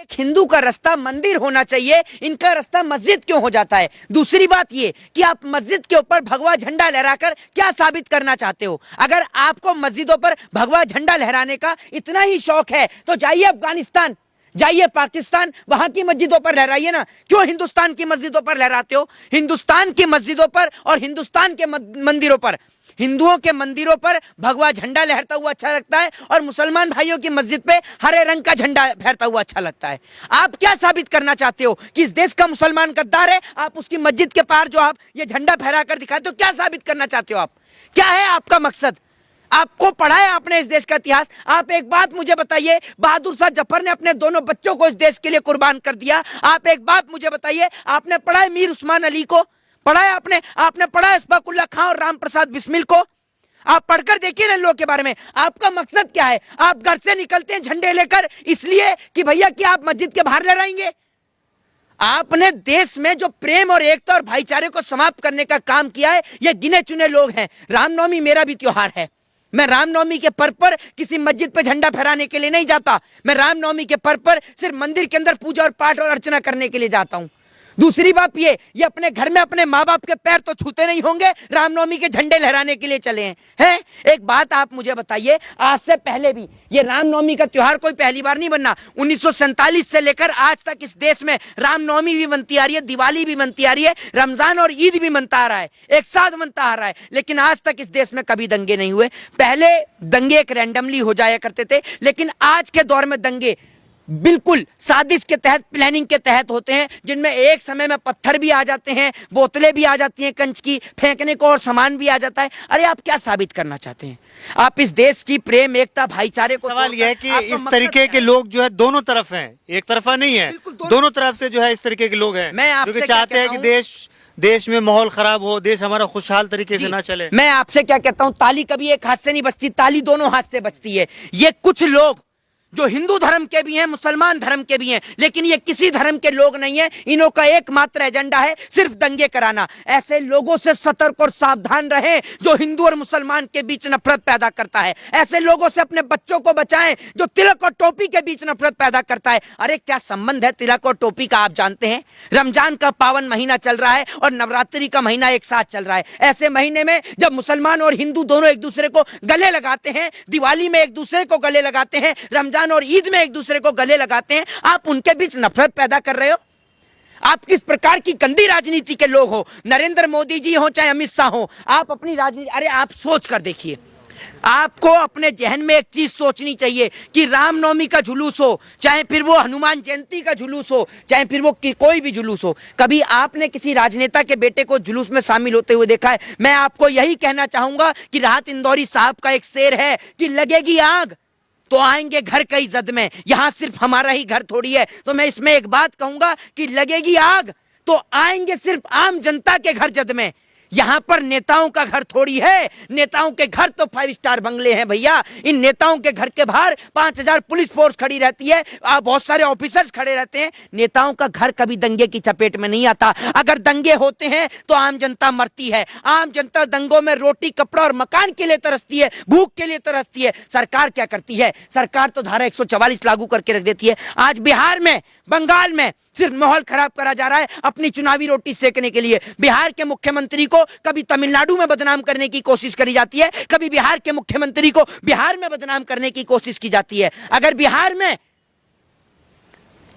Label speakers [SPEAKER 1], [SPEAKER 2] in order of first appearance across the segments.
[SPEAKER 1] एक हिंदू का रास्ता मंदिर होना चाहिए, इनका रास्ता मस्जिद क्यों हो जाता है? दूसरी बात ये कि आप मस्जिद के ऊपर भगवा झंडा लहराकर क्या साबित करना चाहते हो? अगर आपको मस्जिदों पर भगवा झंडा लहराने का इतना ही शौक है तो जाइए अफगानिस्तान, जाइए पाकिस्तान, वहां की मस्जिदों पर लहराइए ना। क्यों हिंदुस्तान की मस्जिदों पर लहराते हो? हिंदुस्तान की मस्जिदों पर और हिंदुस्तान के मंदिरों पर, हिंदुओं के मंदिरों पर भगवा झंडा लहरता हुआ अच्छा लगता है और मुसलमान भाइयों की मस्जिद पे हरे रंग का झंडा फहरता हुआ अच्छा लगता है। आप क्या साबित करना चाहते हो कि इस देश का मुसलमान गद्दार है? आप उसकी मस्जिद के पार जो आप ये झंडा फहरा कर दिखाते हो, क्या साबित करना चाहते हो आप? क्या है आपका मकसद? आपको पढ़ा है आपने इस देश का इतिहास? आप एक बात मुझे बताइए, बहादुर शाह जफर ने अपने दोनों बच्चों को इस देश के लिए कुर्बान कर दिया। आप एक बात मुझे बताइए, आपने पढ़ा है मीर उस्मान अली को? पढ़ा है आपने? आपने पढ़ा है इस्बाकुल्ला खां और राम प्रसाद बिस्मिल को? आप पढ़कर देखिए ना इन लोगों के बारे में। आपका मकसद क्या है? आप घर से निकलते हैं झंडे लेकर इसलिए कि भैया कि आप मस्जिद के बाहर लहराएंगे। आपने देश में जो प्रेम और एकता और भाईचारे को समाप्त करने का काम किया है, ये गिने चुने लोग हैं। रामनवमी मेरा भी त्योहार है। मैं रामनवमी के पर्व पर किसी मस्जिद पर झंडा फहराने के लिए नहीं जाता। मैं रामनवमी के पर्व पर सिर्फ मंदिर के अंदर पूजा और पाठ और अर्चना करने के लिए जाता हूं। दूसरी बात ये अपने घर में अपने माँ बाप के पैर तो छूते नहीं होंगे, रामनवमी के झंडे लहराने के लिए चले हैं। एक बात आप मुझे बताइए, आज से पहले भी ये रामनवमी का त्योहार कोई पहली बार नहीं बनना। 1947 से लेकर आज तक इस देश में रामनवमी भी बनती आ रही है, दिवाली भी बनती आ रही है, रमजान और ईद भी बनता आ रहा है, एक साथ बनता आ रहा है। लेकिन आज तक इस देश में कभी दंगे नहीं हुए। पहले दंगे एक रैंडमली हो जाया करते थे, लेकिन आज के दौर में दंगे बिल्कुल साजिश के तहत, प्लानिंग के तहत होते हैं, जिनमें एक समय में पत्थर भी आ जाते हैं, बोतलें भी आ जाती हैं कंच की फेंकने को, और सामान भी आ जाता है। अरे आप क्या साबित करना चाहते हैं? आप इस देश की प्रेम, एकता, भाईचारे को,
[SPEAKER 2] सवाल यह है कि इस तरीके के लोग जो है दोनों तरफ हैं, एक तरफा नहीं है, दोनों तरफ से जो है इस तरीके के लोग हैं जो कि चाहते हैं कि देश में माहौल खराब हो, देश हमारा खुशहाल तरीके से ना चले।
[SPEAKER 1] मैं आपसे क्या कहता हूं, ताली कभी एक हाथ से नहीं बजती, ताली दोनों हाथ से बजती है। ये कुछ लोग जो हिंदू धर्म के भी हैं, मुसलमान धर्म के भी हैं, लेकिन ये किसी धर्म के लोग नहीं है। इन्हों का एकमात्र एजेंडा है सिर्फ दंगे कराना। ऐसे लोगों से सतर्क और सावधान रहें जो हिंदू और मुसलमान के बीच नफरत पैदा करता है। ऐसे लोगों से अपने बच्चों को बचाएं जो तिलक और टोपी के बीच नफरत पैदा करता है। अरे क्या संबंध है तिलक और टोपी का? आप जानते हैं रमजान का पावन महीना चल रहा है और नवरात्रि का महीना एक साथ चल रहा है। ऐसे महीने में जब मुसलमान और हिंदू दोनों एक दूसरे को गले लगाते हैं, दिवाली में एक दूसरे को गले लगाते हैं, रमजान और ईद में एक दूसरे को गले लगाते हैं, आप उनके बीच नफरत पैदा कर रहे हो। आप किस प्रकार की गंदी राजनीति के लोग हो? नरेंद्र मोदी जी हो चाहे अमित शाह हो, आप अपनी राजनीति, अरे आप सोच कर देखिए। आपको अपने जहन में एक चीज सोचनी चाहिए कि रामनवमी का जुलूस हो, चाहे फिर वो हनुमान जयंती का जुलूस हो, चाहे फिर वो कोई भी जुलूस हो, कभी आपने किसी राजनेता के बेटे को जुलूस में शामिल होते हुए देखा है? मैं आपको यही कहना चाहूंगा कि राहत इंदौरी साहब का एक शेर है कि लगेगी आग तो आएंगे घर कई जद में, यहां सिर्फ हमारा ही घर थोड़ी है। तो मैं इसमें एक बात कहूंगा कि लगेगी आग तो आएंगे सिर्फ आम जनता के घर जद में, यहां पर नेताओं का घर थोड़ी है। नेताओं के घर तो 5 स्टार बंगले हैं भैया। इन नेताओं के घर के बाहर 5000 पुलिस फोर्स खड़ी रहती है, बहुत सारे ऑफिसर्स खड़े रहते हैं। नेताओं का घर कभी दंगे की चपेट में नहीं आता। अगर दंगे होते हैं तो आम जनता मरती है। आम जनता दंगों में रोटी, कपड़ा और मकान के लिए तरसती है, भूख के लिए तरसती है। सरकार क्या करती है? सरकार तो धारा 144 लागू करके रख देती है। आज बिहार में, बंगाल में सिर्फ माहौल खराब करा जा रहा है अपनी चुनावी रोटी सेकने के लिए। बिहार के मुख्यमंत्री को कभी तमिलनाडु में बदनाम करने की कोशिश करी जाती है, कभी बिहार के मुख्यमंत्री को बिहार में बदनाम करने की कोशिश की जाती है। अगर बिहार में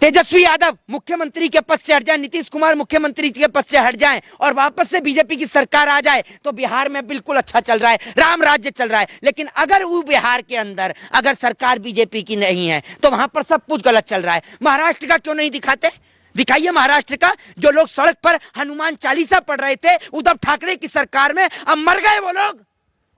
[SPEAKER 1] तेजस्वी यादव मुख्यमंत्री के पद से हट जाए, नीतीश कुमार मुख्यमंत्री के पद से हट जाएं और वापस से बीजेपी की सरकार आ जाए तो बिहार में बिल्कुल अच्छा चल रहा है, राम राज्य चल रहा है। लेकिन अगर वो बिहार के अंदर अगर सरकार बीजेपी की नहीं है तो वहां पर सब कुछ गलत चल रहा है। महाराष्ट्र का क्यों नहीं दिखाते? दिखाइए महाराष्ट्र का। जो लोग सड़क पर हनुमान चालीसा पढ़ रहे थे उद्धव ठाकरे की सरकार में, अब मर गए वो लोग।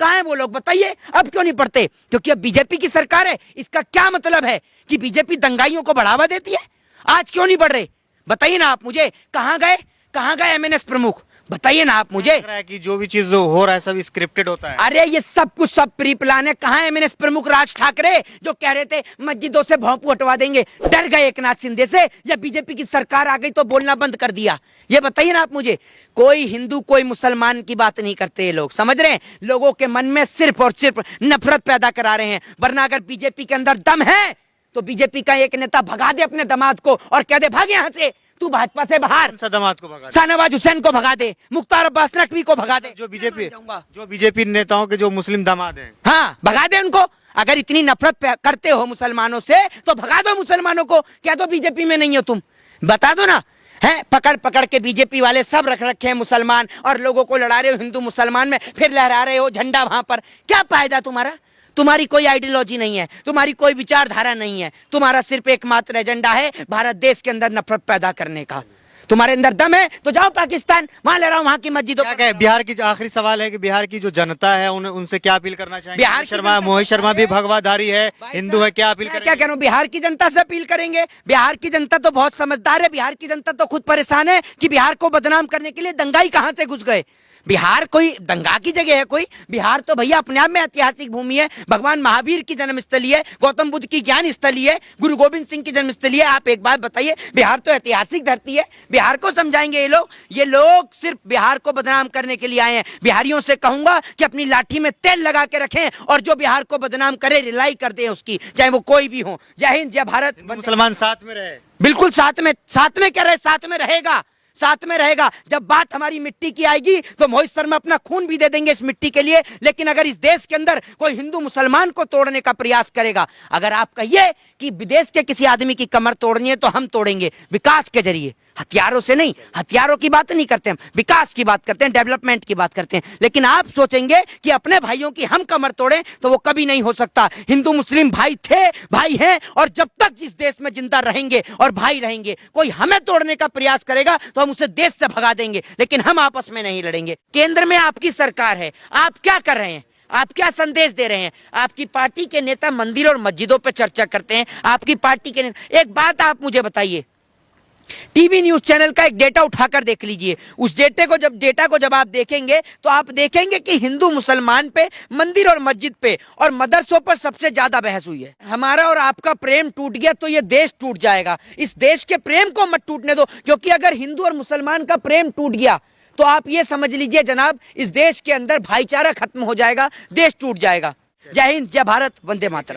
[SPEAKER 1] कहां है वो लोग बताइए? अब क्यों नहीं पढ़ते? क्योंकि अब बीजेपी की सरकार है। इसका क्या मतलब है कि बीजेपी दंगाइयों को बढ़ावा देती है? आज क्यों नहीं बढ़ रहे बताइए ना आप मुझे। कहां गए एमएनएस प्रमुख? बताइए ना आप मुझे।
[SPEAKER 2] लग रहा है कि जो भी चीज हो रहा है सब स्क्रिप्टेड होता है।
[SPEAKER 1] अरे ये सब कुछ सब प्री प्लान है। कहां है एमएनएस प्रमुख राज ठाकरे जो कह रहे थे मस्जिदों से भोंपू हटवा देंगे? डर गए एकनाथ शिंदे से या बीजेपी की सरकार आ गई तो बोलना बंद कर दिया? ये बताइए ना आप मुझे। कोई हिंदू कोई मुसलमान की बात नहीं करते ये लोग, समझ रहे हैं? लोगों के मन में सिर्फ और सिर्फ नफरत पैदा करा रहे हैं। वरना अगर बीजेपी के अंदर दम है तो बीजेपी का एक नेता भगा दे अपने दामाद को और कह दे भाग यहाँ से, तू भाजपा से बाहर।
[SPEAKER 2] दामाद को भगा दे,
[SPEAKER 1] शाहनवाज हुसैन को भगा दे, मुख्तार अब्बास नकवी को भगा दे,
[SPEAKER 2] जो बीजेपी नेताओं के जो मुस्लिम दामाद हैं,
[SPEAKER 1] हाँ भगा दे उनको। अगर इतनी नफरत करते हो मुसलमानों से तो भगा दो मुसलमानों को, क्या दो बीजेपी में नहीं हो तुम, बता दो ना। है पकड़ पकड़ के बीजेपी वाले सब रख रखे हैं मुसलमान, और लोगों को लड़ा रहे हो हिंदू मुसलमान में, फिर लहरा रहे हो झंडा वहां पर। क्या फायदा तुम्हारा? तुम्हारी कोई आइडियोलॉजी नहीं है, तुम्हारी कोई विचारधारा नहीं है, तुम्हारा सिर्फ एकमात्र एजेंडा है भारत देश के अंदर नफरत पैदा करने का। तुम्हारे अंदर दम है तो जाओ पाकिस्तान, वहां ले रहा हूं वहां की मस्जिदों।
[SPEAKER 2] बिहार की आखिरी सवाल है कि बिहार की जो जनता है उनसे क्या अपील करना चाहेंगे? बिहार मोहित शर्मा भी भगवाधारी है, हिंदू है, क्या अपील?
[SPEAKER 1] क्या कह रहा हूँ, बिहार की जनता से अपील करेंगे। बिहार की जनता तो बहुत समझदार है, बिहार की जनता तो खुद परेशान है कि बिहार को बदनाम करने के लिए दंगाई कहां से घुस गए। बिहार कोई दंगा की जगह है कोई? बिहार तो भैया अपने आप में ऐतिहासिक भूमि है, भगवान महावीर की जन्मस्थली है, गौतम बुद्ध की ज्ञान स्थली है, गुरु गोविंद सिंह की जन्मस्थली है। आप एक बात बताइए, बिहार तो ऐतिहासिक धरती है, बिहार को समझाएंगे ये लोग सिर्फ बिहार को बदनाम करने के लिए आए हैं। बिहारियों से कहूंगा कि अपनी लाठी में तेल लगा के रखें और जो बिहार को बदनाम करे रिलाई कर दे उसकी, चाहे वो कोई भी हो। जय हिंद, जय भारत।
[SPEAKER 2] मुसलमान साथ में रहे,
[SPEAKER 1] बिल्कुल साथ में कह रहे, साथ में रहेगा, साथ में रहेगा। जब बात हमारी मिट्टी की आएगी तो मोहित शर्मा अपना खून भी दे देंगे इस मिट्टी के लिए। लेकिन अगर इस देश के अंदर कोई हिंदू मुसलमान को तोड़ने का प्रयास करेगा, अगर आप कहिए कि विदेश के किसी आदमी की कमर तोड़नी है तो हम तोड़ेंगे, विकास के जरिए, हथियारों से नहीं। हथियारों की बात नहीं करते हम, विकास की बात करते हैं, डेवलपमेंट की बात करते हैं। लेकिन आप सोचेंगे कि अपने भाइयों की हम कमर तोड़ें तो वो कभी नहीं हो सकता। हिंदू मुस्लिम भाई थे, भाई हैं, और जब तक इस देश में जिंदा रहेंगे और भाई रहेंगे, कोई हमें तोड़ने का प्रयास करेगा तो हम उसे देश से भगा देंगे, लेकिन हम आपस में नहीं लड़ेंगे। केंद्र में आपकी सरकार है, आप क्या कर रहे हैं? आप क्या संदेश दे रहे हैं? आपकी पार्टी के नेता मंदिर और मस्जिदों पर चर्चा करते हैं। आपकी पार्टी के नेता, एक बात आप मुझे बताइए, टीवी न्यूज चैनल का एक डेटा उठाकर देख लीजिए। उस डेटा को जब आप देखेंगे तो आप देखेंगे कि हिंदू मुसलमान पे, मंदिर और मस्जिद पे और मदरसों पर सबसे ज्यादा बहस हुई है। हमारा और आपका प्रेम टूट गया तो ये देश टूट जाएगा। इस देश के प्रेम को मत टूटने दो, क्योंकि अगर हिंदू और मुसलमान का प्रेम टूट गया तो आप ये समझ लीजिए जनाब, इस देश के अंदर भाईचारा खत्म हो जाएगा, देश टूट जाएगा। जय हिंद, जय भारत, वंदे मातरम।